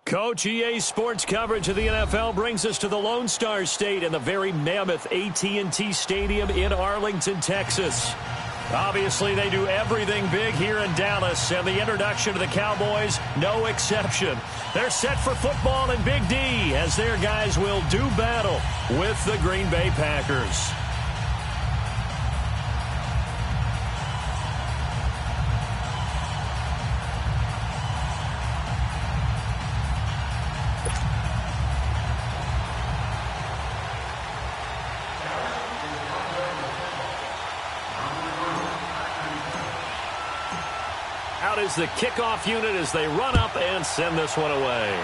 Coach, EA Sports coverage of the NFL brings us to the Lone Star State in the very mammoth AT&T Stadium in Arlington, Texas. Obviously, they do everything big here in Dallas, and the introduction to the Cowboys, no exception. They're set for football in Big D as their guys will do battle with the Green Bay Packers. Out is the kickoff unit as they run up and send this one away.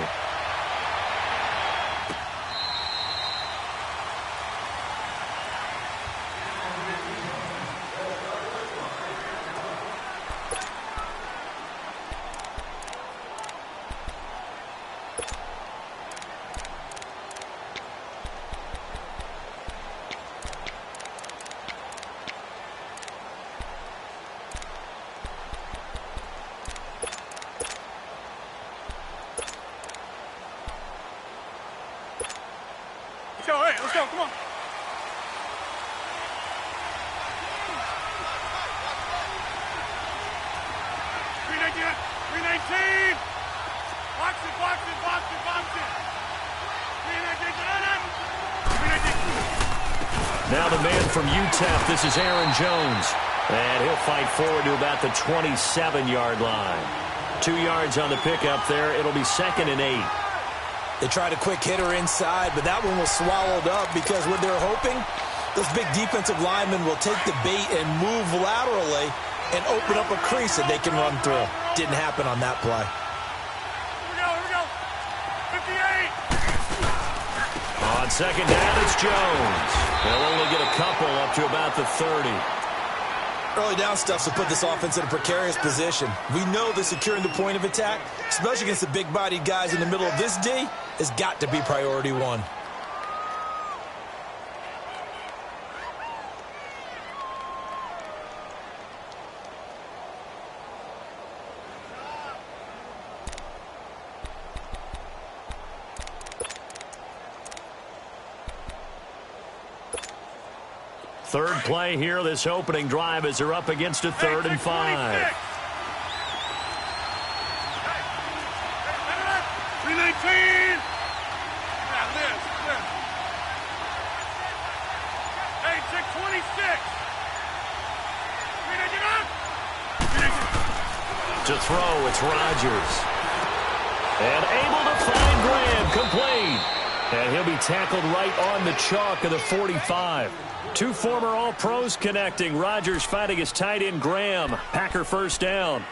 Let's go, come on. 319. Box it. 319. Now the man from UTEP, this is Aaron Jones. And he'll fight forward to about the 27-yard line. 2 yards on the pickup there. It'll be 2nd and 8. They tried a quick hitter inside, but that one was swallowed up because what they're hoping, those big defensive linemen will take the bait and move laterally and open up a crease that they can run through. Didn't happen on that play. Here we go. 58. On 2nd down, it's Jones. They'll only get a couple up to about the 30. Early down stuff will put this offense in a precarious position. We know that securing the point of attack, especially against the big-bodied guys in the middle of this D, has got to be priority one. Third play here, this opening drive as they're up against a 3rd and 5. 319. Now this. Hey, check 26. 319. To throw, it's Rodgers. And able to find Graham, complete. And he'll be tackled right on the chalk of the 45. 2 former All-Pros connecting. Rodgers fighting his tight end, Graham. Packer first down.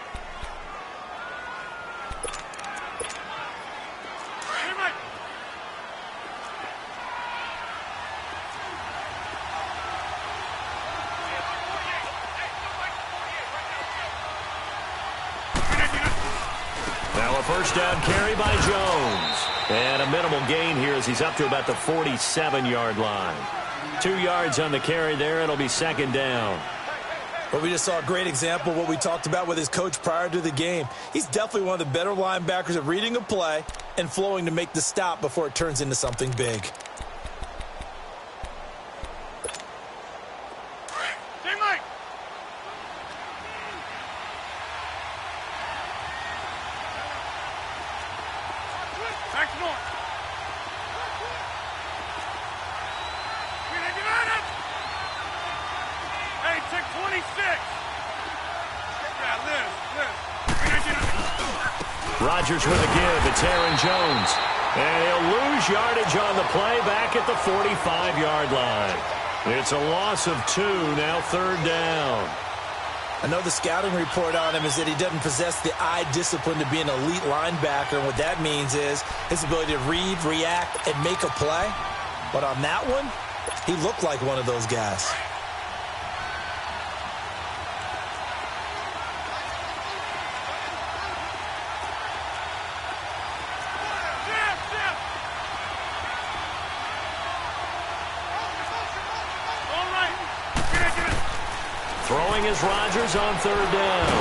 Now a first down carry by Jones. And a minimal gain here as he's up to about the 47-yard line. 2 yards on the carry there. It'll be 2nd down. But we just saw a great example of what we talked about with his coach prior to the game. He's definitely one of the better linebackers at reading a play and flowing to make the stop before it turns into something big. Rodgers with a give. It's Aaron Jones. And he'll lose yardage on the play back at the 45-yard line. It's a loss of 2, now 3rd down. I know the scouting report on him is that he doesn't possess the eye discipline to be an elite linebacker. And what that means is his ability to read, react, and make a play. But on that one, he looked like one of those guys. Throwing is Rodgers on 3rd down.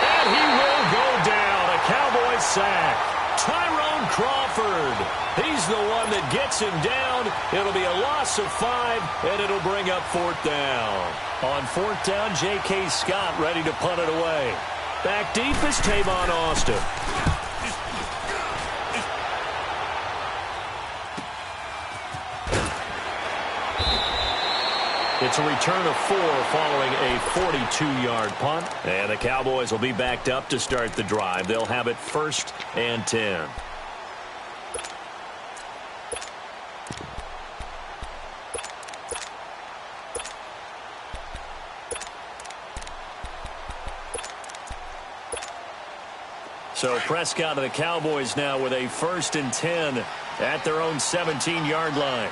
And he will go down. A Cowboys sack. Tyrone Crawford. He's the one that gets him down. It'll be a loss of 5, and it'll bring up 4th down. On 4th down, J.K. Scott ready to punt it away. Back deep is Tavon Austin. It's a return of 4 following a 42-yard punt. And the Cowboys will be backed up to start the drive. They'll have it 1st and 10. So Prescott and the Cowboys now with a 1st and 10 at their own 17-yard line.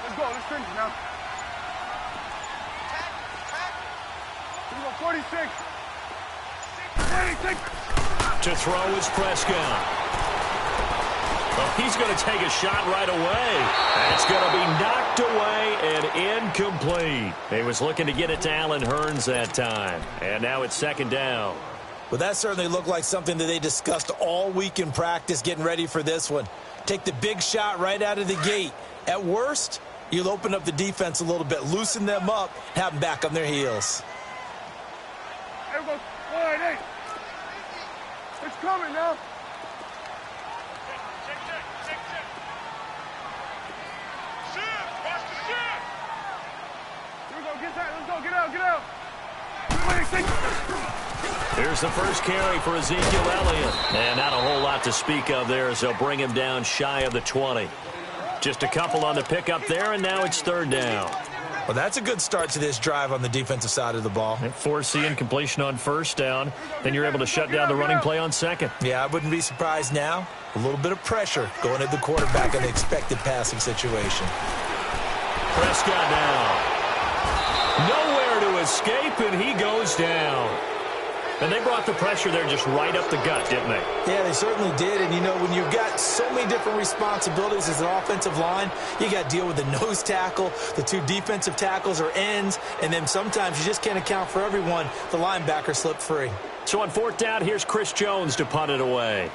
Let's go. Let's finish now. 46. 26. To throw is Prescott. Well, he's going to take a shot right away. That's going to be knocked away and incomplete. He was looking to get it to Allen Hurns that time. And now it's 2nd down. Well, that certainly looked like something that they discussed all week in practice, getting ready for this one. Take the big shot right out of the gate. At worst, you'll open up the defense a little bit, loosen them up, have them back on their heels. There we go. 48. It's coming now. Here's the first carry for Ezekiel Elliott. And not a whole lot to speak of there as they'll bring him down shy of the 20. Just a couple on the pickup there, and now it's 3rd down. Well, that's a good start to this drive on the defensive side of the ball. And force the incompletion on 1st down. Then you're able to shut down the running play on 2nd. Yeah, I wouldn't be surprised now. A little bit of pressure going at the quarterback in the expected passing situation. Prescott now. Nowhere to escape, and he goes down. And they brought the pressure there just right up the gut, didn't they? Yeah, they certainly did. And, you know, when you've got so many different responsibilities as an offensive line, you got to deal with the nose tackle, the 2 defensive tackles or ends, and then sometimes you just can't account for everyone. The linebacker slipped free. So on 4th down, here's Chris Jones to punt it away.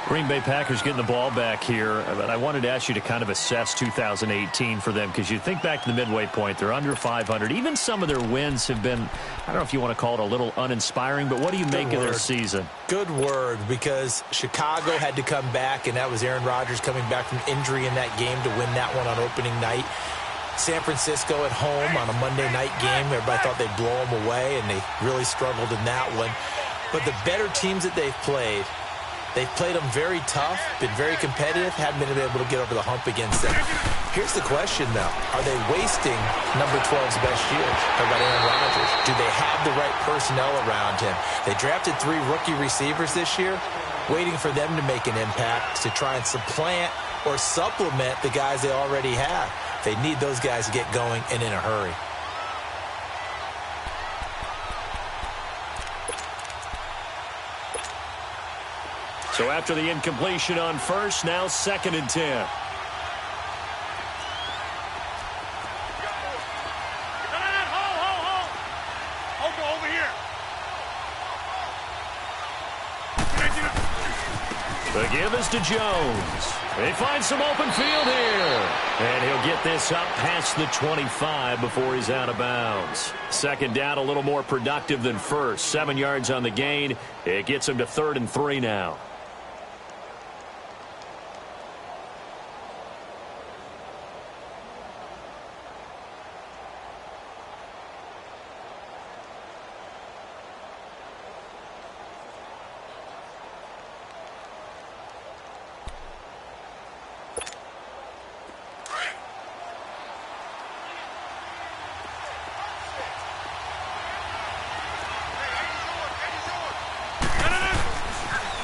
Green Bay Packers getting the ball back here, but I wanted to ask you to kind of assess 2018 for them, because you think back to the midway point, they're under 500. Even some of their wins have been, I don't know if you want to call it a little uninspiring, but what do you make of their season? Good word, because Chicago had to come back, and that was Aaron Rodgers coming back from injury in that game to win that one on opening night. San Francisco at home on a Monday night game, everybody thought they'd blow them away, and they really struggled in that one. But the better teams that they've played them very tough, been very competitive, haven't been able to get over the hump against them. Here's the question, though. Are they wasting number 12's best year? How about Aaron Rodgers? Do they have the right personnel around him? They drafted 3 rookie receivers this year, waiting for them to make an impact to try and supplant or supplement the guys they already have. They need those guys to get going and in a hurry. So after the incompletion on 1st, now 2nd and 10. Hold over here. The give is to Jones. They find some open field here. And he'll get this up past the 25 before he's out of bounds. 2nd down, a little more productive than 1st. 7 yards on the gain. It gets him to 3rd and 3 now.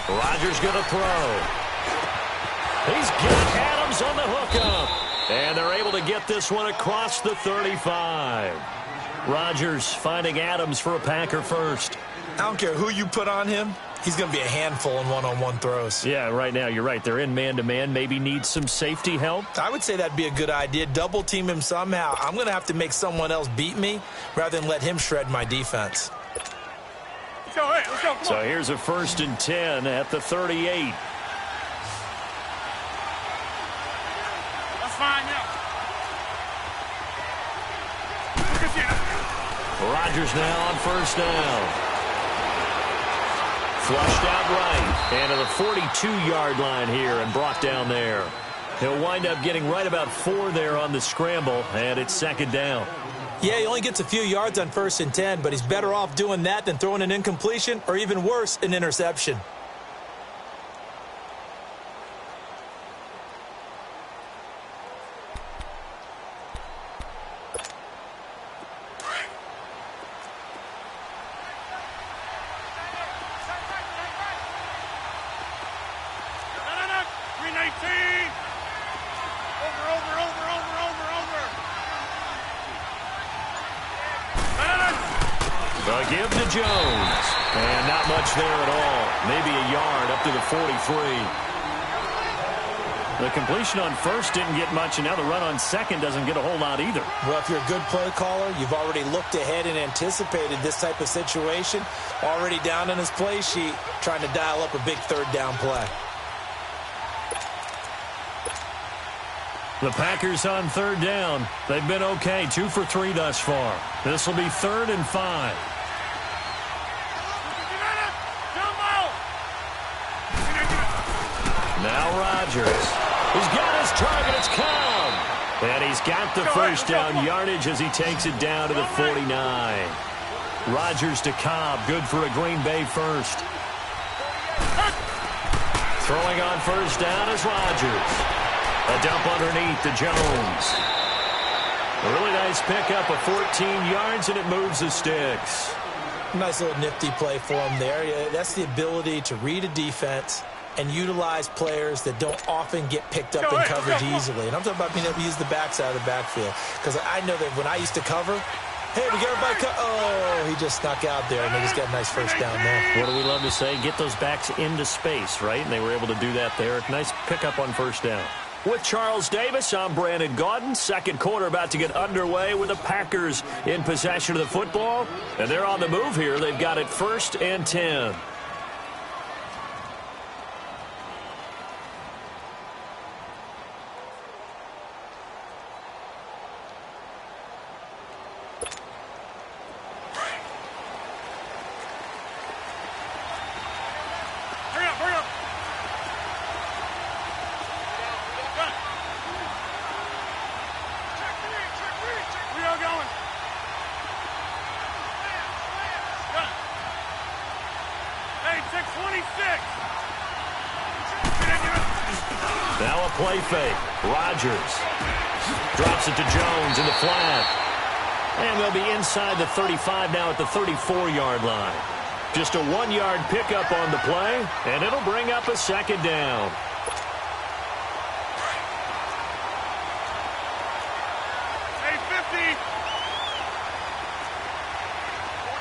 Rodgers going to throw. He's got Adams on the hookup. And they're able to get this one across the 35. Rodgers finding Adams for a Packer first. I don't care who you put on him. He's going to be a handful in one-on-one throws. Yeah, right now, you're right. They're in man-to-man. Maybe need some safety help. I would say that'd be a good idea. Double team him somehow. I'm going to have to make someone else beat me rather than let him shred my defense. Let's go, hey, let's go, come So on. here's a 1st and 10 at the 38. That's fine, yeah. Look at you. Rodgers now on 1st down. Flushed out right. And to the 42-yard line here and brought down there. He'll wind up getting right about 4 there on the scramble, and it's 2nd down. Yeah, he only gets a few yards on 1st and 10, but he's better off doing that than throwing an incompletion or even worse, an interception. The give to Jones. And not much there at all. Maybe a yard up to the 43. The completion on 1st didn't get much, and now the run on 2nd doesn't get a whole lot either. Well, if you're a good play caller, you've already looked ahead and anticipated this type of situation. Already down on his play sheet, trying to dial up a big 3rd down play. The Packers on 3rd down. They've been okay, 2 for 3 thus far. This will be 3rd and 5. Now Rodgers. He's got his target. It's Cobb. And he's got the 1st down yardage as he takes it down to the 49. Rodgers to Cobb. Good for a Green Bay 1st. Throwing on 1st down is Rodgers. A dump underneath to Jones. A really nice pickup of 14 yards, and it moves the sticks. Nice little nifty play for him there. Yeah, that's the ability to read a defense and utilize players that don't often get picked up in coverage easily. And I'm talking about being able to use the backside of the backfield. Because I know that when I used to cover, hey, we got everybody oh, he just snuck out there, and they just got a nice 1st down there. What do we love to say? Get those backs into space, right? And they were able to do that there. Nice pickup on 1st down. With Charles Davis, I'm Brandon Gaudin. 2nd quarter about to get underway with the Packers in possession of the football. And they're on the move here. They've got it 1st and 10. Now a play fake. Rodgers drops it to Jones in the flat. And they'll be inside the 35 now at the 34-yard line. Just a 1-yard pickup on the play, and it'll bring up a 2nd down. Hey, 50.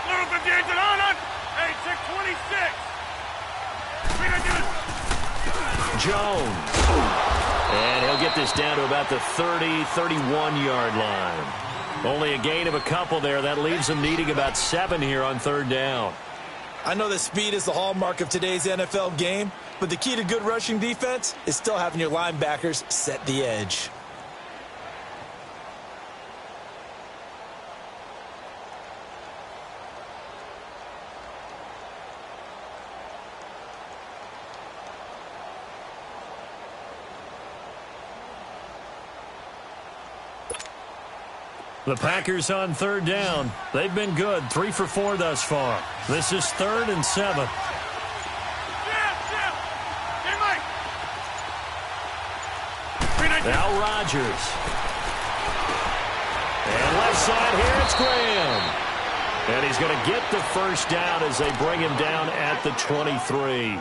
Little 58 on. Hey, 626. Jones. And he'll get this down to about the 30, 31-yard line. Only a gain of a couple there. That leaves them needing about 7 here on 3rd down. I know that speed is the hallmark of today's NFL game, but the key to good rushing defense is still having your linebackers set the edge. The Packers on 3rd down. They've been good. 3 for 4 thus far. This is 3rd and 7. Now Rodgers. And left side here, it's Graham. And he's going to get the 1st down as they bring him down at the 23.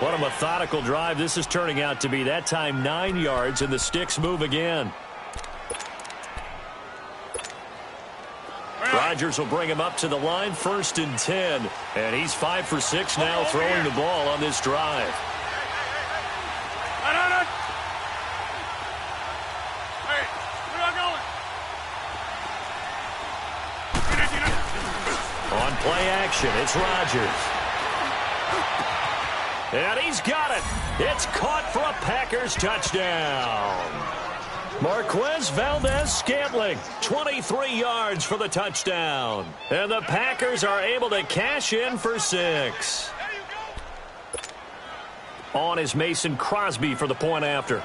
What a methodical drive this is turning out to be. That time 9 yards, and the sticks move again. Rodgers will bring him up to the line, 1st and 10. And he's 5 for 6 now throwing the ball on this drive. Hey, where are you going? On play action, it's Rodgers. And he's got it. It's caught for a Packers touchdown. Marquez Valdez-Scantling, 23 yards for the touchdown. And the Packers are able to cash in for 6. On is Mason Crosby for the point after.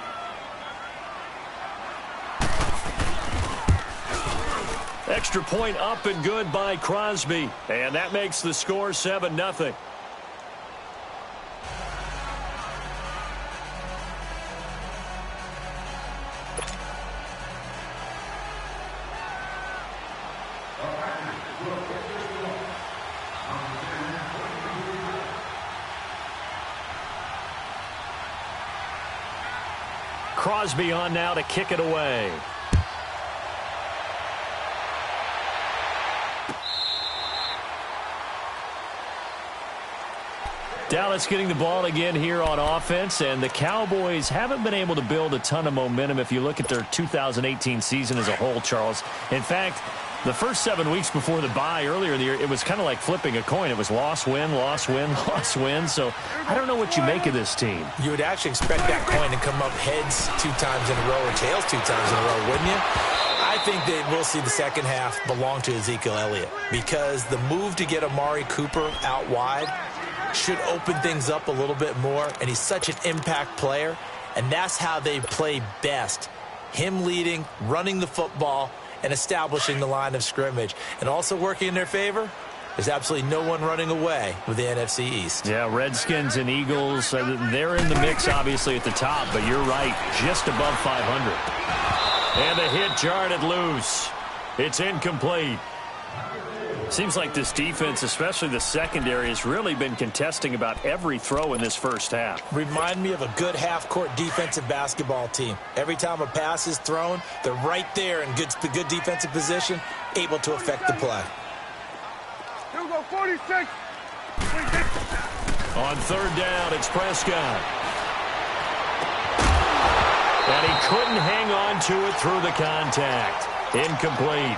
Extra point up and good by Crosby. And that makes the score 7-0. Crosby on now to kick it away. Dallas getting the ball again here on offense, and the Cowboys haven't been able to build a ton of momentum if you look at their 2018 season as a whole, Charles. In fact, the first 7 weeks before the bye earlier in the year, it was kind of like flipping a coin. It was loss, win, loss, win, loss, win. So I don't know what you make of this team. You would actually expect that coin to come up heads 2 times in a row or tails 2 times in a row, wouldn't you? I think that we'll see the second half belong to Ezekiel Elliott because the move to get Amari Cooper out wide should open things up a little bit more, and he's such an impact player, and that's how they play best. Him leading, running the football, and establishing the line of scrimmage. And also working in their favor, there's absolutely no one running away with the NFC East. Yeah, Redskins and Eagles, they're in the mix obviously at the top, but you're right, just above 500. And the hit jarred it loose. It's incomplete. Seems like this defense, especially the secondary, has really been contesting about every throw in this first half. Remind me of a good half-court defensive basketball team. Every time a pass is thrown, they're right there in good defensive position, able to affect the play. Here we go, 46. On 3rd down, it's Prescott. And he couldn't hang on to it through the contact. Incomplete.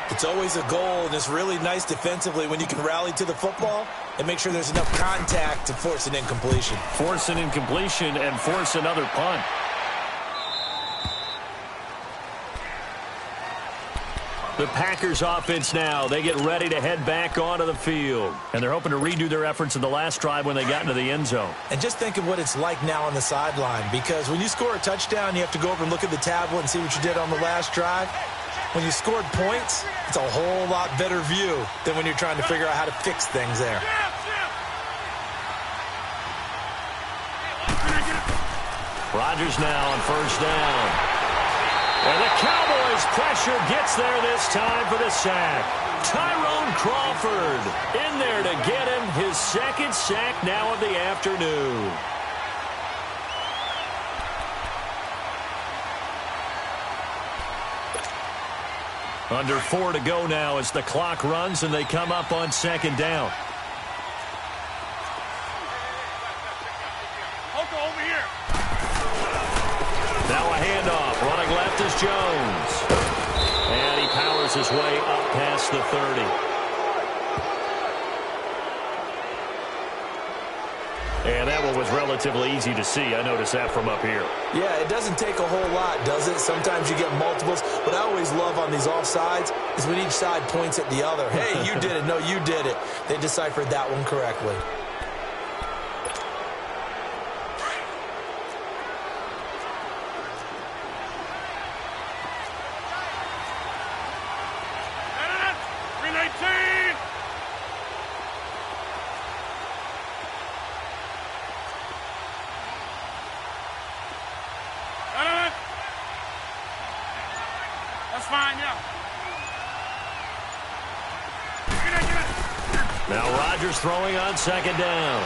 It's always a goal, and it's really nice defensively when you can rally to the football and make sure there's enough contact to force an incompletion. Force an incompletion and force another punt. The Packers offense now, they get ready to head back onto the field. And they're hoping to redo their efforts in the last drive when they got into the end zone. And just think of what it's like now on the sideline, because when you score a touchdown, you have to go over and look at the tablet and see what you did on the last drive. When you scored points, it's a whole lot better view than when you're trying to figure out how to fix things there. Rodgers now on 1st down. And the Cowboys pressure gets there this time for the sack. Tyrone Crawford in there to get him his 2nd sack now of the afternoon. Under 4 to go now as the clock runs and they come up on 2nd down. Over here. Now a handoff. Running left is Jones. And he powers his way up past the 30. And that one was relatively easy to see. I noticed that from up here. Yeah, it doesn't take a whole lot, does it? Sometimes you get multiples. What I always love on these offsides is when each side points at the other. Hey, you did it. No, you did it. They deciphered that one correctly. That's fine, yeah. Now Rodgers throwing on 2nd down.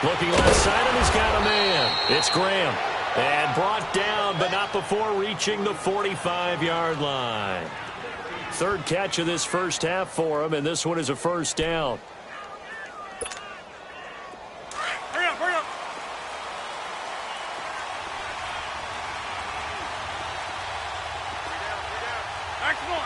Looking left side, and he's got a man. It's Graham. And brought down, but not stop before reaching the 45-yard line. Third catch of this first half for him, and this one is a first down. Hurry up, hurry up. Excellent.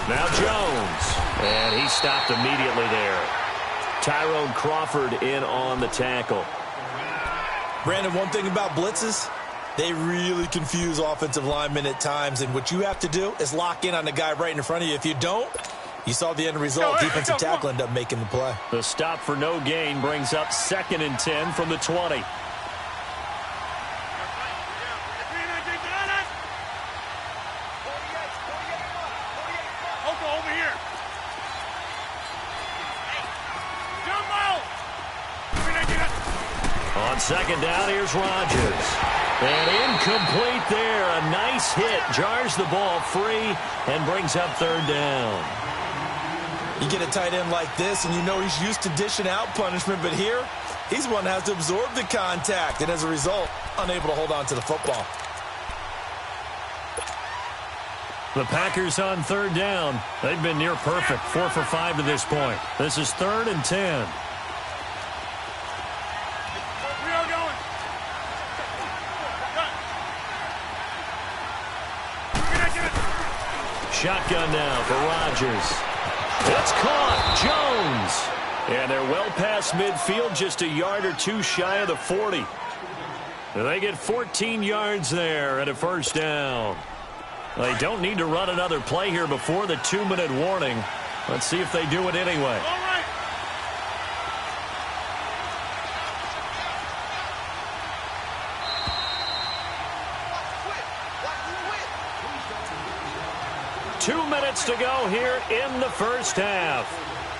Now Jones, and he stopped immediately there. Tyrone Crawford in on the tackle. Brandon, one thing about blitzes, they really confuse offensive linemen at times, and what you have to do is lock in on the guy right in front of you. If you don't, you saw the end result. Defensive tackle ended up making the play. The stop for no gain brings up 2nd and 10 from the 20. On 2nd down, here's Rodgers. And incomplete there. A nice hit. Jars the ball free and brings up 3rd down. You get a tight end like this, and you know he's used to dishing out punishment, but here, he's one that has to absorb the contact, and as a result, unable to hold on to the football. The Packers on 3rd down. They've been near perfect, 4 for 5 to this point. This is 3rd and 10. Shotgun now for Rodgers. It's caught. Jones. And they're well past midfield, just a yard or two shy of the 40. And they get 14 yards there and a first down. They don't need to run another play here before the 2-minute warning. Let's see if they do it anyway. All right. 2 minutes to go here in the first half.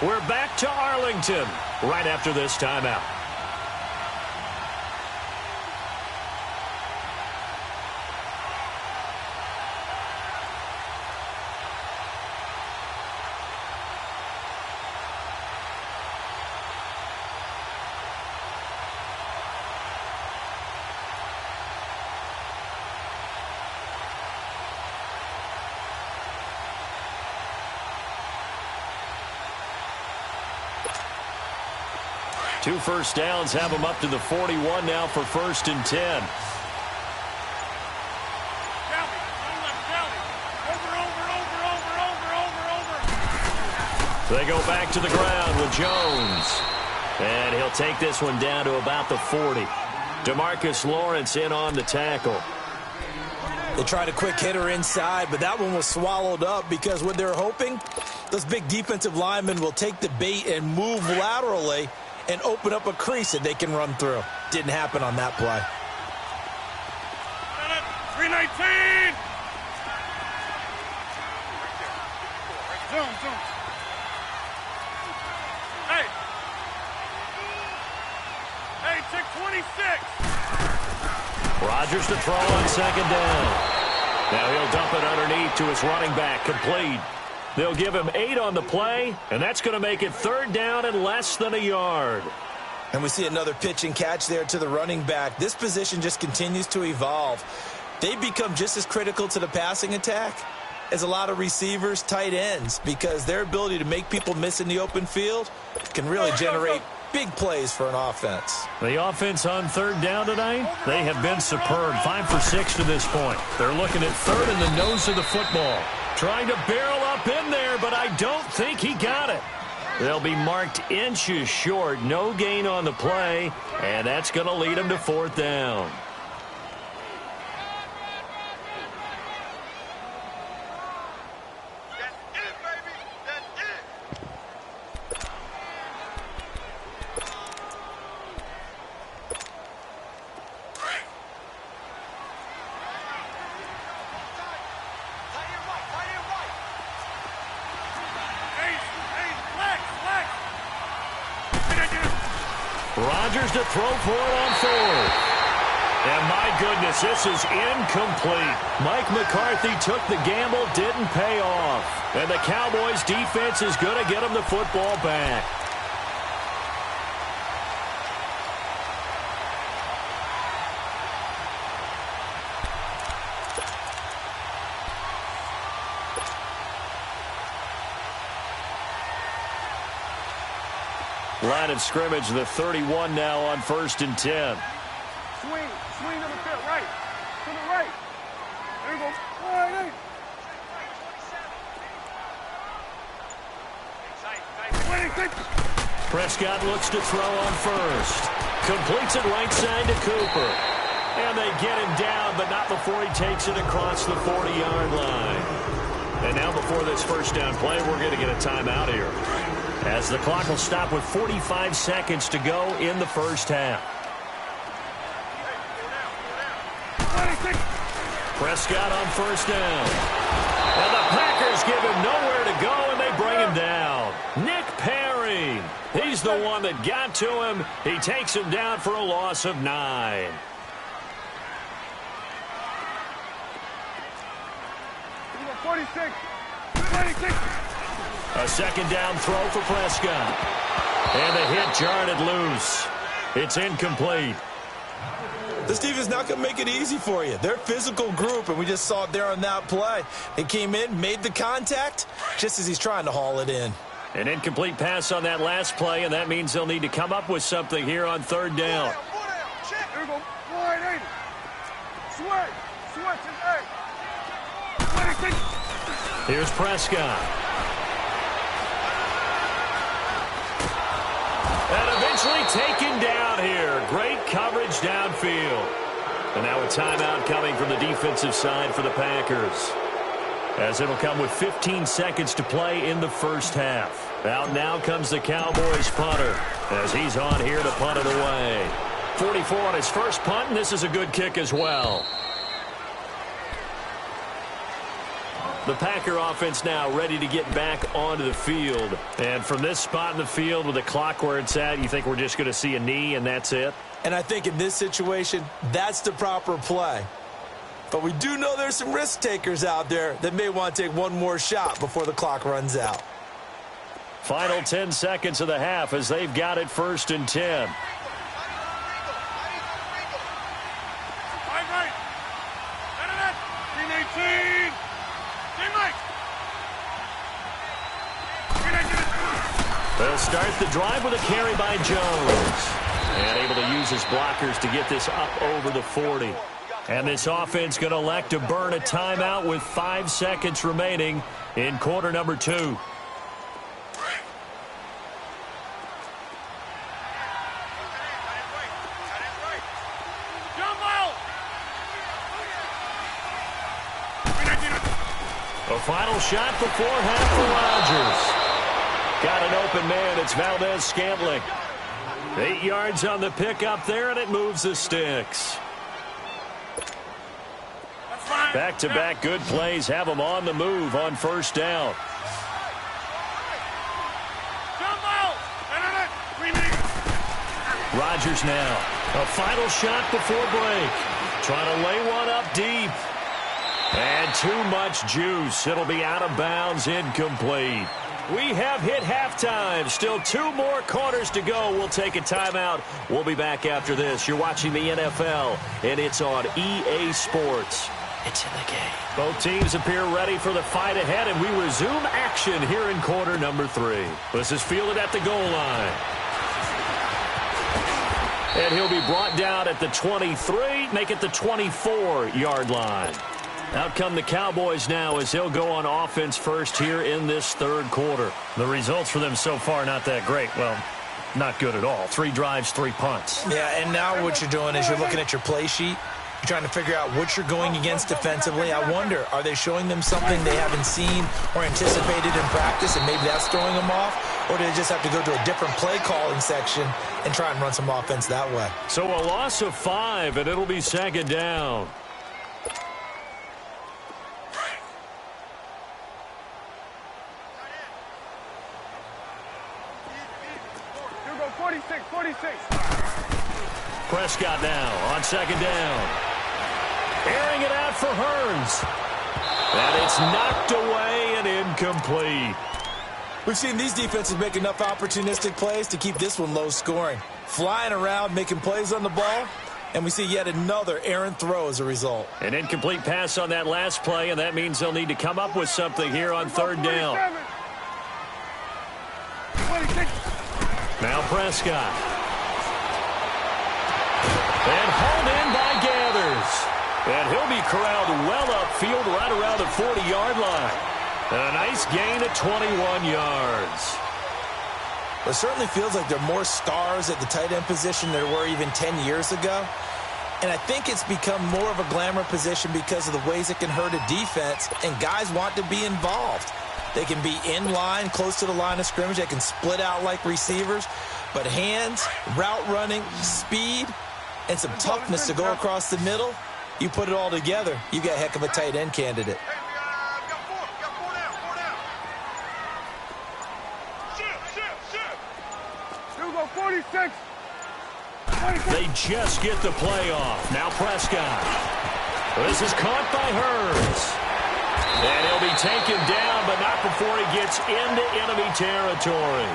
We're back to Arlington right after this timeout. Two first downs have them up to the 41 now for 1st and 10. They go back to the ground with Jones. And he'll take this one down to about the 40. DeMarcus Lawrence in on the tackle. They tried a quick hitter inside, but that one was swallowed up because what they're hoping, those big defensive linemen will take the bait and move laterally and open up a crease that they can run through. Didn't happen on that play. 319. Zoom. Hey, check 26. Rodgers to throw on 2nd down. Now he'll dump it underneath to his running back, complete. They'll give him 8 on the play, and that's going to make it 3rd down and less than a yard. And we see another pitch and catch there to the running back. This position just continues to evolve. They become just as critical to the passing attack as a lot of receivers, tight ends, because their ability to make people miss in the open field can really generate big plays for an offense. The offense on 3rd down tonight, they have been superb. 5 for 6 to this point. They're looking at 3rd in the nose of the football. Trying to barrel up in there, but I don't think he got it. They'll be marked inches short. No gain on the play, and that's going to lead them to 4th down. Rodgers to throw for it on 4th. And my goodness, this is incomplete. Mike McCarthy took the gamble, didn't pay off. And the Cowboys defense is going to get him the football back. Line of scrimmage, the 31 now on 1st and 10. Swing to the field, right. To the right. There you go. Right, right. Prescott looks to throw on first. Completes it right side to Cooper. And they get him down, but not before he takes it across the 40-yard line. And now before this first down play, we're going to get a timeout here, as the clock will stop with 45 seconds to go in the first half. Prescott on first down. And the Packers give him nowhere to go, and they bring him down. Nick Perry, he's the one that got to him. He takes him down for a loss of 9. A second down throw for Prescott. And the hit jarred it loose. It's incomplete. This defense not going to make it easy for you. They're a physical group, and we just saw it there on that play. They came in, made the contact, just as he's trying to haul it in. An incomplete pass on that last play, and that means they'll need to come up with something here on third down. There you go. Switch. Here's Prescott. And eventually taken down here. Great coverage downfield. And now a timeout coming from the defensive side for the Packers, as it'll come with 15 seconds to play in the first half. Out now comes the Cowboys punter, as he's on here to punt it away. 44 on his first punt, and this is a good kick as well. The Packer offense now ready to get back onto the field. And from this spot in the field with the clock where it's at, you think we're just going to see a knee and that's it? And I think in this situation, that's the proper play. But we do know there's some risk takers out there that may want to take one more shot before the clock runs out. Final 10 seconds of the half as they've got it 1st and 10. They'll start the drive with a carry by Jones. And able to use his blockers to get this up over the 40. And this offense going to elect to burn a timeout with 5 seconds remaining in quarter number 2. A final shot before half for Rodgers. Got an open man. It's Valdez-Scantling. 8 yards on the pickup there, and it moves the sticks. Back-to-back good plays have them on the move on first down. Rodgers now. A final shot before break. Trying to lay one up deep. And too much juice. It'll be out of bounds, incomplete. We have hit halftime. Still 2 more quarters to go. We'll take a timeout. We'll be back after this. You're watching the NFL, and it's on EA Sports. It's in the game. Both teams appear ready for the fight ahead, and we resume action here in quarter number 3. This is fielded at the goal line. And he'll be brought down at the 23, make it the 24-yard line. Out come the Cowboys now as they'll go on offense first here in this third quarter. The results for them so far not that great. Well, not good at all. 3 drives, 3 punts. Yeah, and now what you're doing is you're looking at your play sheet. You're trying to figure out what you're going against defensively. I wonder, are they showing them something they haven't seen or anticipated in practice, and maybe that's throwing them off? Or do they just have to go to a different play calling section and try and run some offense that way? So a loss of 5, and it'll be second down. Prescott now on second down. Airing it out for Hearns. And it's knocked away and incomplete. We've seen these defenses make enough opportunistic plays to keep this one low scoring. Flying around, making plays on the ball, and we see yet another errant throw as a result. An incomplete pass on that last play, and that means they'll need to come up with something here on third down. Now Prescott. And hauled in by Gathers. And he'll be corralled well upfield right around the 40-yard line. A nice gain of 21 yards. It certainly feels like there are more stars at the tight end position than there were even 10 years ago. And I think it's become more of a glamour position because of the ways it can hurt a defense, and guys want to be involved. They can be in line, close to the line of scrimmage. They can split out like receivers. But hands, route running, speed, and some toughness to go across the middle, you put it all together, you got a heck of a tight end candidate. Go 46. They just get the play off. Now Prescott. This is caught by Hurts. And he'll be taken down, but not before he gets into enemy territory.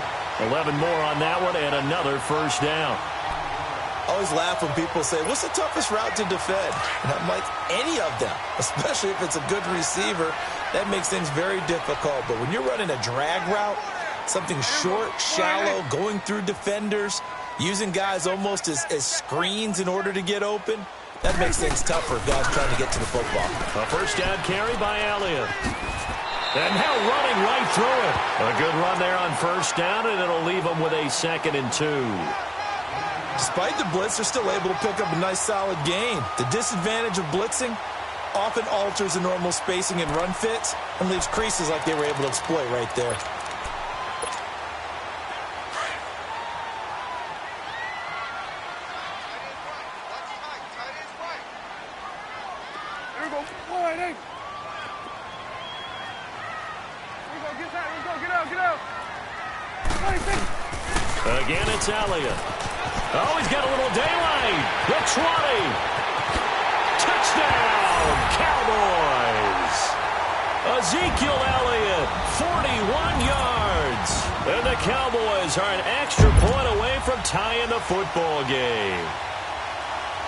11 more on that one and another first down. I always laugh when people say, what's the toughest route to defend? And I'm like, any of them, especially if it's a good receiver. That makes things very difficult. But when you're running a drag route, something short, shallow, going through defenders, using guys almost as screens in order to get open, that makes things tough for guys trying to get to the football. A first down carry by Elliott. And now running right through it. A good run there on first down, and it'll leave them with a 2nd and 2. Despite the blitz, they're still able to pick up a nice solid gain. The disadvantage of blitzing often alters the normal spacing and run fits and leaves creases like they were able to exploit right there. Again, it's Elliott. Oh, he's got a little daylight. The 20. Touchdown, Cowboys. Ezekiel Elliott, 41 yards. And the Cowboys are an extra point away from tying the football game.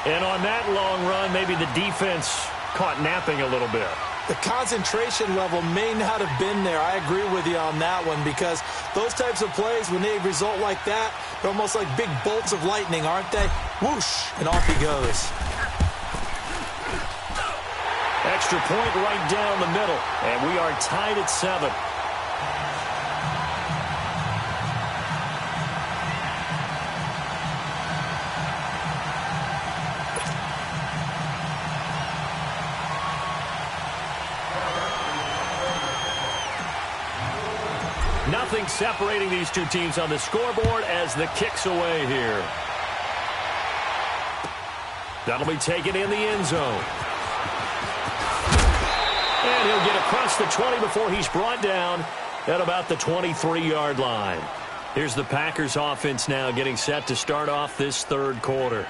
And on that long run, maybe the defense caught napping a little bit. The concentration level may not have been there. I agree with you on that one, because those types of plays, when they result like that, they're almost like big bolts of lightning, aren't they? Whoosh, and off he goes. Extra point right down the middle, and we are tied at 7. Nothing separating these two teams on the scoreboard as the kick's away here. That'll be taken in the end zone. And he'll get across the 20 before he's brought down at about the 23-yard line. Here's the Packers offense now getting set to start off this third quarter.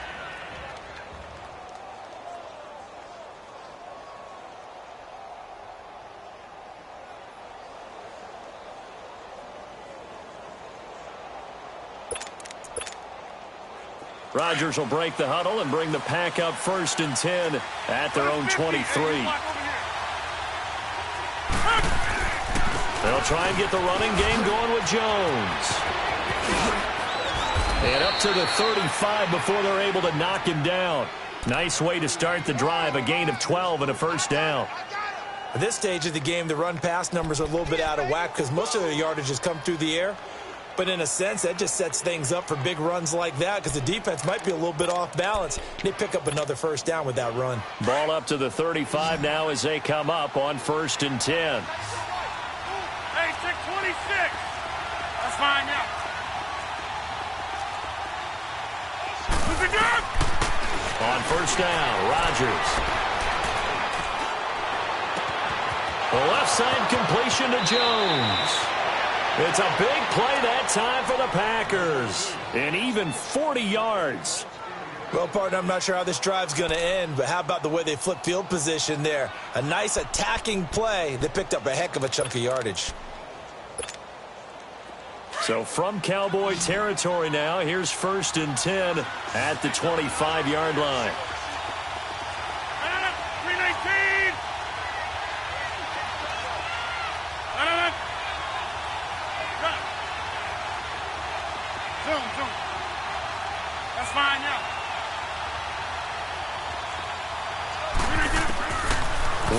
Rodgers will break the huddle and bring the Pack up 1st and 10 at their own 23. They'll try and get the running game going with Jones. And up to the 35 before they're able to knock him down. Nice way to start the drive, a gain of 12 and a first down. At this stage of the game, the run-pass numbers are a little bit out of whack because most of their yardage has come through the air. But in a sense, that just sets things up for big runs like that because the defense might be a little bit off balance. They pick up another first down with that run. Ball up to the 35 now as they come up on 1st and 10. Hey, 626. That's fine now. Who's it good? On first down, Rodgers. The left side completion to Jones. It's a big play that time for the Packers. And even 40 yards. Well, partner, I'm not sure how this drive's going to end, but how about the way they flip field position there? A nice attacking play that picked up a heck of a chunk of yardage. So from Cowboy territory now, here's 1st and 10 at the 25-yard line. 319. Zone. That's fine now.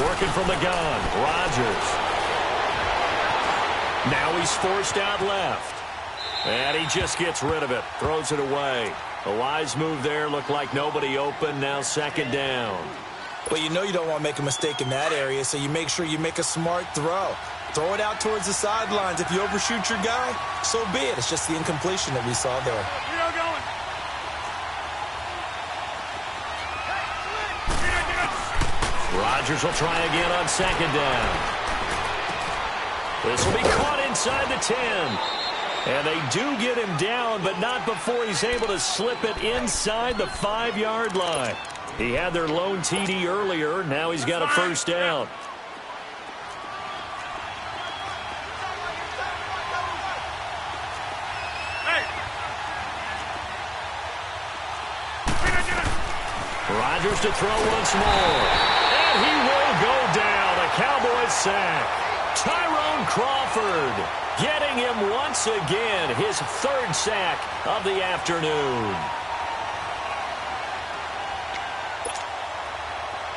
Working from the gun, Rodgers. Now he's forced out left. And he just gets rid of it, throws it away. A wise move there, looked like nobody open, now second down. Well, you know you don't want to make a mistake in that area, so you make sure you make a smart throw. Throw it out towards the sidelines. If you overshoot your guy, so be it. It's just the incompletion that we saw there. Rodgers will try again on second down. This will be caught inside the 10. And they do get him down, but not before he's able to slip it inside the 5-yard line. He had their lone TD earlier. Now he's got a first down. Rodgers to throw once more. And he will go down. A Cowboys sack. Tyrone Crawford getting him once again. His third sack of the afternoon.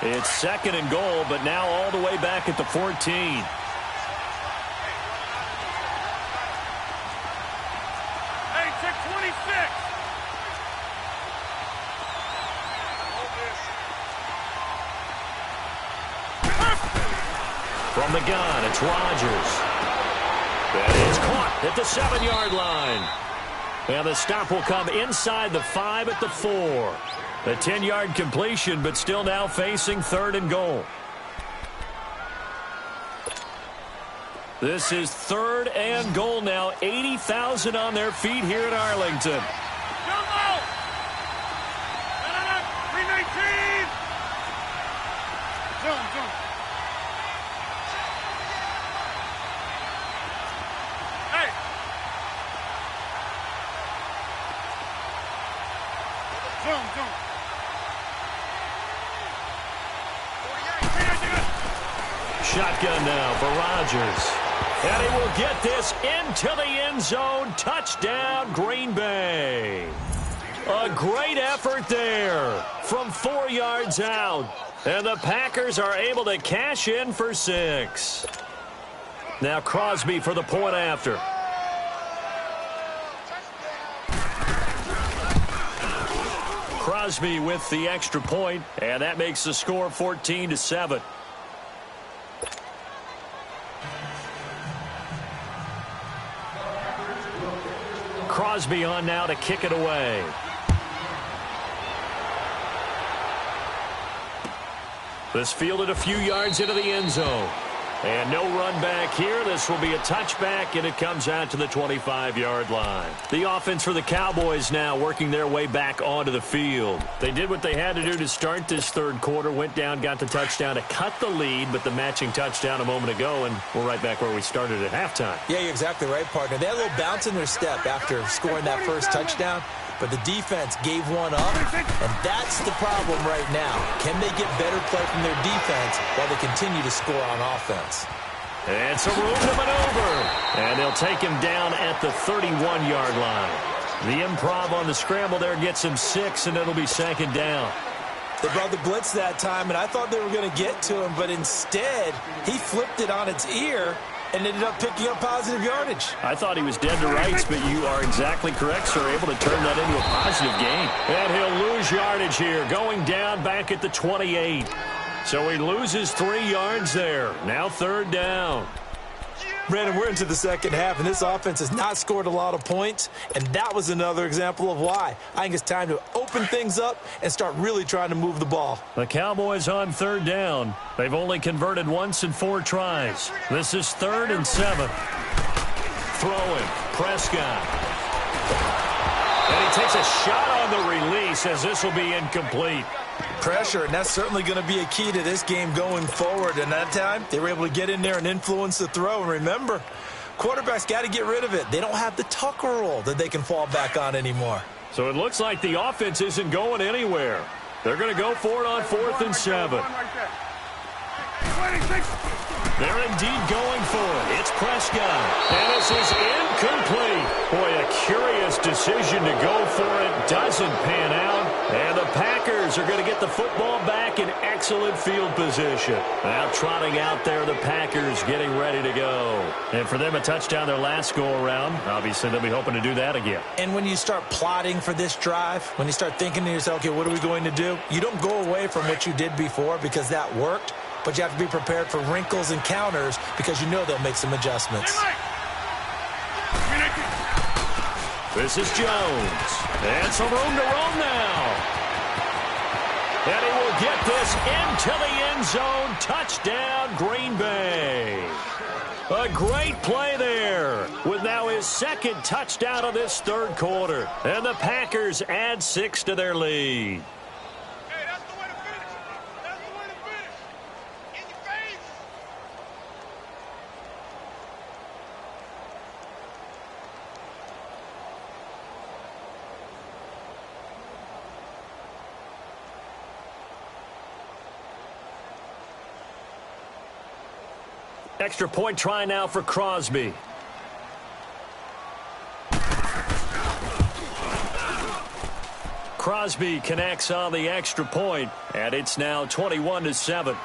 It's second and goal, but now all the way back at the 14. Hey, check 26. From the gun, it's Rodgers. That is caught at the 7-yard line. And the stop will come inside the 5 at the 4. A 10-yard completion, but still now facing third and goal. This is third and goal now. 80,000 on their feet here in Arlington. Jumbo! 319! Jump. Hey! Jump. Shotgun now for Rodgers. And he will get this into the end zone. Touchdown, Green Bay. A great effort there from 4 yards out. And the Packers are able to cash in for 6. Now Crosby for the point after. Crosby with the extra point, and that makes the score 14-7. Crosby on now to kick it away. This fielded a few yards into the end zone. And no run back here. This will be a touchback, and it comes out to the 25-yard line. The offense for the Cowboys now working their way back onto the field. They did what they had to do to start this third quarter, went down, got the touchdown to cut the lead, but the matching touchdown a moment ago, and we're right back where we started at halftime. Yeah, you're exactly right, partner. They had a little bounce in their step after scoring that first touchdown, but the defense gave one up, and that's the problem right now. Can they get better play from their defense while they continue to score on offense? It's a room to maneuver, and they'll take him down at the 31-yard line. The improv on the scramble there gets him 6, and it'll be second down. They brought the blitz that time, and I thought they were going to get to him, but instead he flipped it on its ear and ended up picking up positive yardage. I thought he was dead to rights, but you are exactly correct, sir. Able to turn that into a positive gain. And he'll lose yardage here, going down back at the 28. So he loses 3 yards there. Now third down. Brandon, we're into the second half, and this offense has not scored a lot of points, and that was another example of why. I think it's time to open things up and start really trying to move the ball. The Cowboys on third down. They've only converted once in 4 tries. This is 3rd and 7. Throwing, Prescott. And he takes a shot on the release as this will be incomplete. Pressure, and that's certainly going to be a key to this game going forward. And that time, they were able to get in there and influence the throw. And remember, quarterbacks got to get rid of it. They don't have the Tucker roll that they can fall back on anymore. So it looks like the offense isn't going anywhere. They're going to go for it on 4th and 7. They're indeed going for it. It's Prescott. And this is incomplete. Boy, a curious decision to go for it. Doesn't pan Packers are going to get the football back in excellent field position. Now trotting out there, the Packers getting ready to go. And for them, a touchdown their last go-around. Obviously, they'll be hoping to do that again. And when you start plotting for this drive, when you start thinking to yourself, okay, what are we going to do? You don't go away from what you did before because that worked, but you have to be prepared for wrinkles and counters because you know they'll make some adjustments. This is Jones. And some room to roam now. And he will get this into the end zone. Touchdown, Green Bay. A great play there with now his second touchdown of this third quarter. And the Packers add 6 to their lead. Hey, that's the way to finish. That's the way to finish. In your face. Extra point try now for Crosby. Crosby connects on the extra point, and it's now 21-7.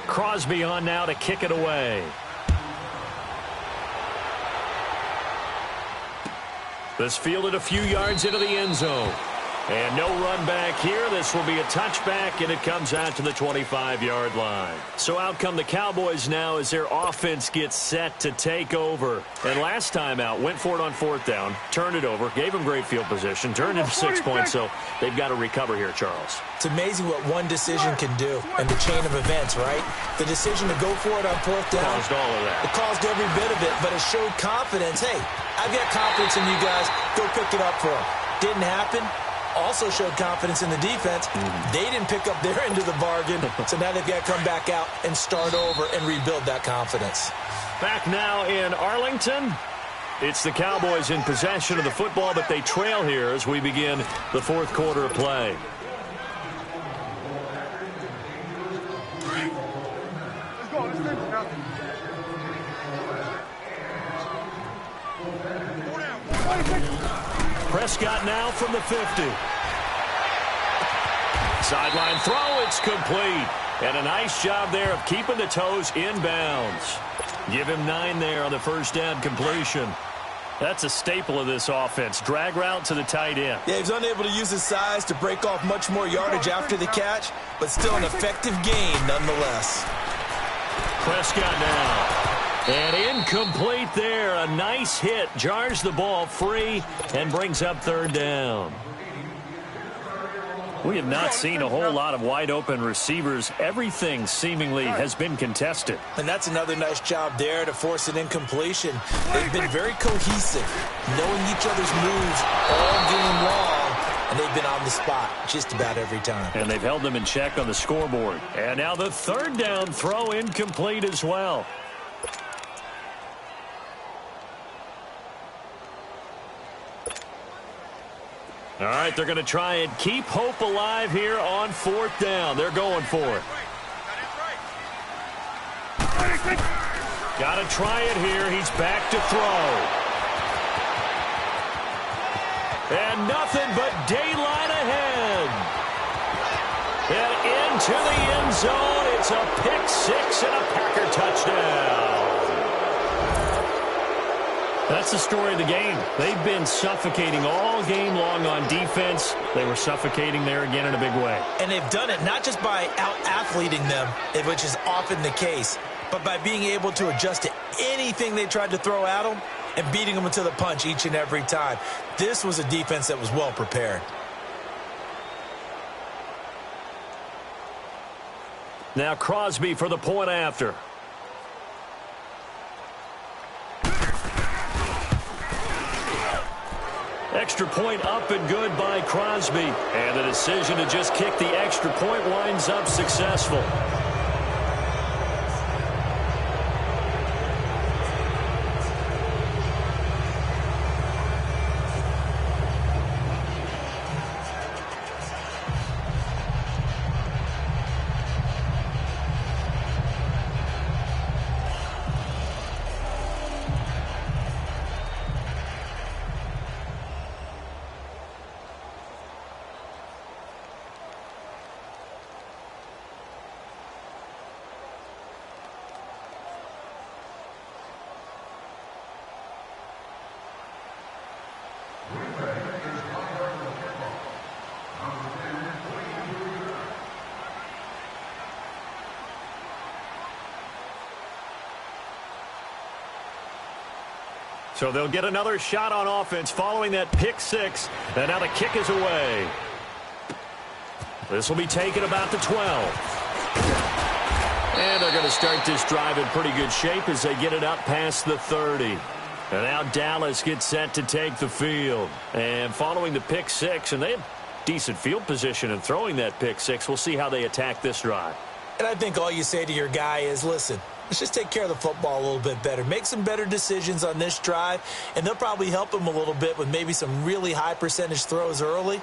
Crosby on now to kick it away. This fielded a few yards into the end zone. And no run back here. This will be a touchback, and it comes out to the 25-yard line. So out come the Cowboys now as their offense gets set to take over. And last time out, went for it on fourth down, turned it over, gave them great field position, turned into 6 points, so they've got to recover here, Charles. It's amazing what one decision can do in the chain of events, right? The decision to go for it on fourth down. Caused all of that. It caused every bit of it, but it showed confidence. Hey, I've got confidence in you guys. Go pick it up for them. Didn't happen. Also showed confidence in the defense. They didn't pick up their end of the bargain, so now they've got to come back out and start over and rebuild that confidence. Back now in Arlington. It's the Cowboys in possession of the football, but they trail here as we begin the fourth quarter of play. Let's go. Let's finish now. Prescott now from the 50. Sideline throw, it's complete. And a nice job there of keeping the toes inbounds. Give him 9 there on the first down completion. That's a staple of this offense. Drag route to the tight end. Yeah, he's unable to use his size to break off much more yardage after the catch, but still an effective gain nonetheless. Prescott now. And incomplete there. A nice hit. Jars the ball free and brings up third down. We have not seen a whole lot of wide-open receivers. Everything seemingly has been contested. And that's another nice job there to force an incompletion. They've been very cohesive, knowing each other's moves all game long, and they've been on the spot just about every time. And they've held them in check on the scoreboard. And now the third down throw incomplete as well. All right, they're going to try and keep hope alive here on fourth down. They're going for it. Got to try it here. He's back to throw. And nothing but daylight ahead. And into the end zone. It's a pick six and a Packer touchdown. That's the story of the game. They've been suffocating all game long on defense. They were suffocating there again in a big way. And they've done it not just by out-athleting them, which is often the case, but by being able to adjust to anything they tried to throw at them and beating them to the punch each and every time. This was a defense that was well prepared. Now Crosby for the point after. Extra point up and good by Crosby. And the decision to just kick the extra point winds up successful. So they'll get another shot on offense following that pick six. And now the kick is away. This will be taken about the 12. And they're going to start this drive in pretty good shape as they get it up past the 30. And now Dallas gets set to take the field. And following the pick six, and they have decent field position in throwing that pick six. We'll see how they attack this drive. And I think all you say to your guy is, listen, let's just take care of the football a little bit better. Make some better decisions on this drive, and they'll probably help him a little bit with maybe some really high percentage throws early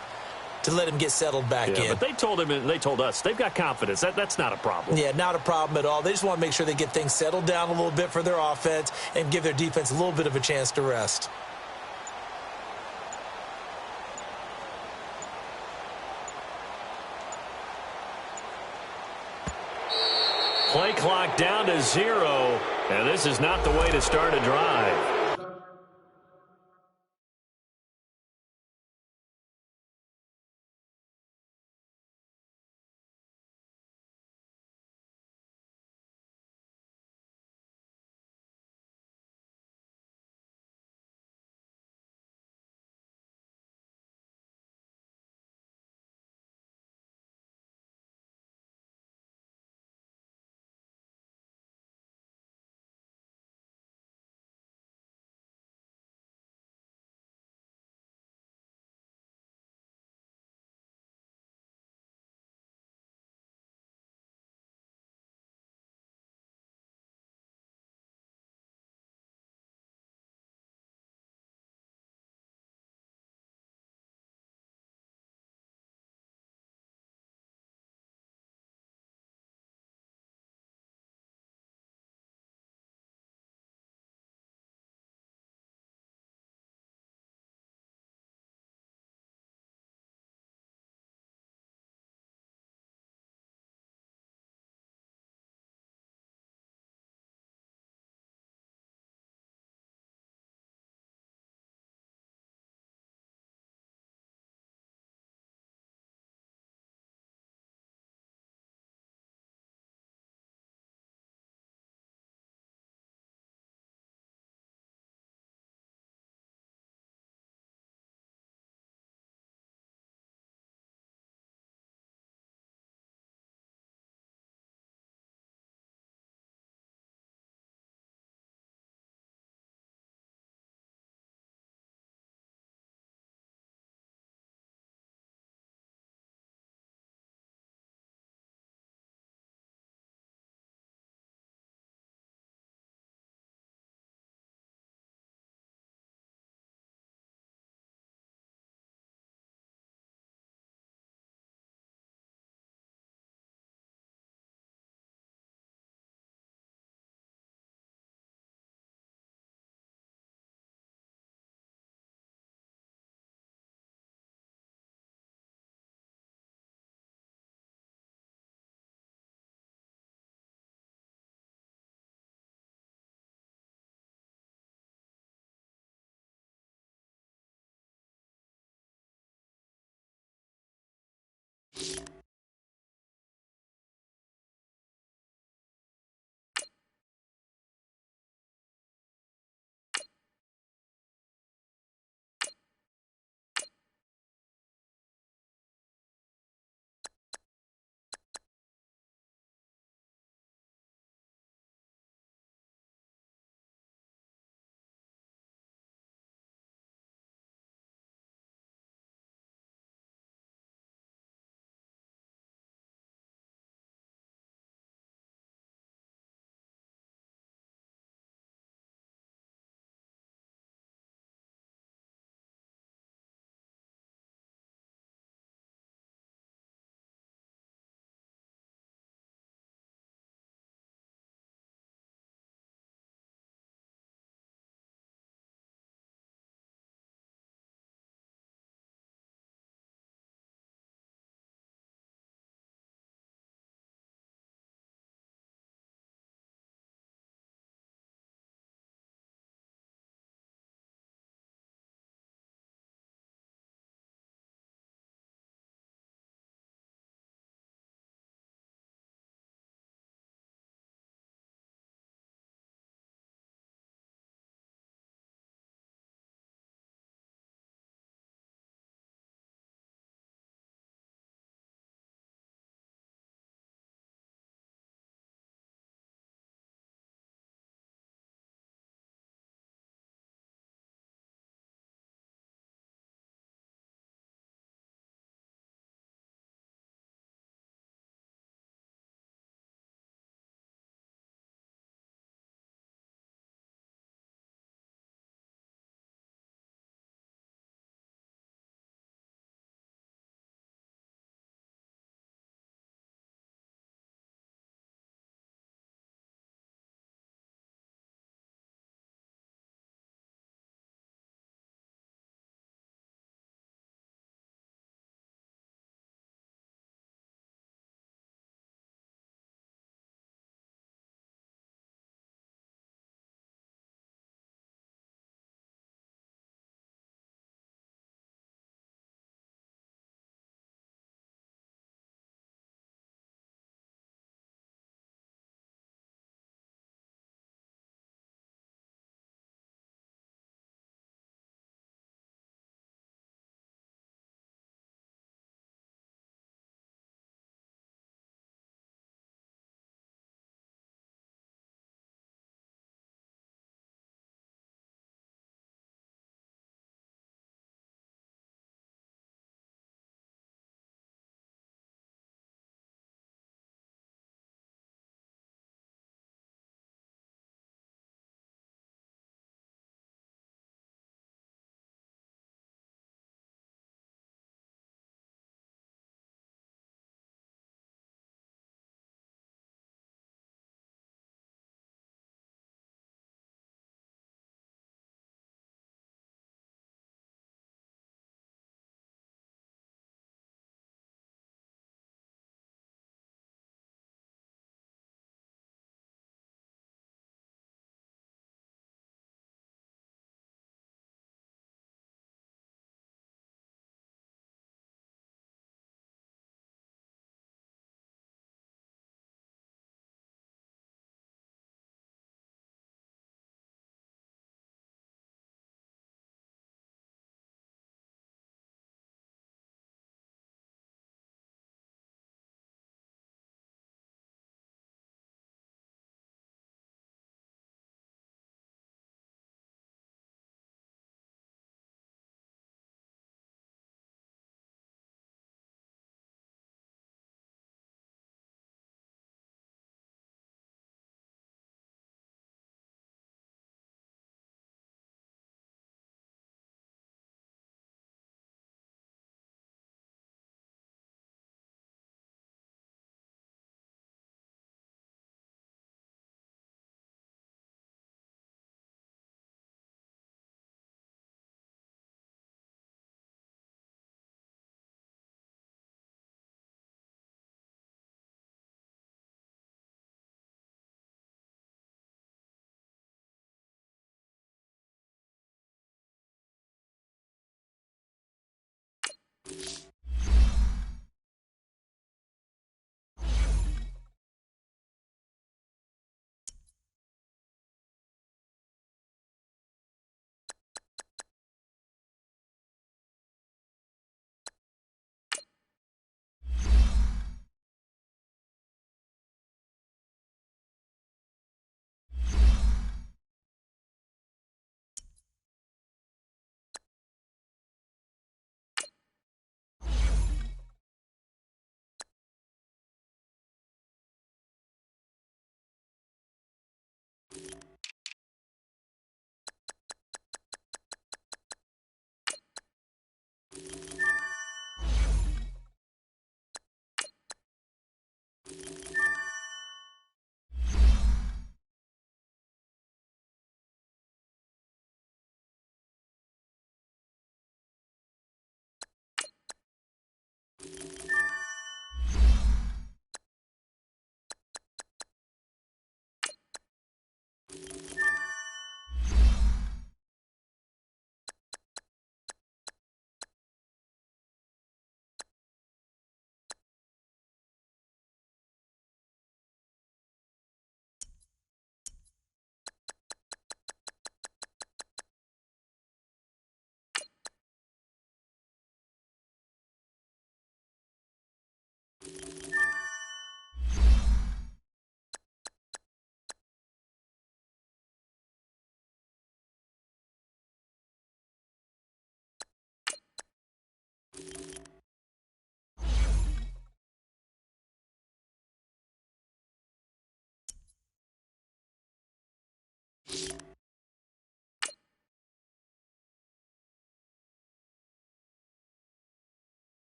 to let him get settled back in. But they told him and they told us they've got confidence. That's not a problem. Yeah, not a problem at all. They just want to make sure they get things settled down a little bit for their offense and give their defense a little bit of a chance to rest. Play clock down to 0, and this is not the way to start a drive.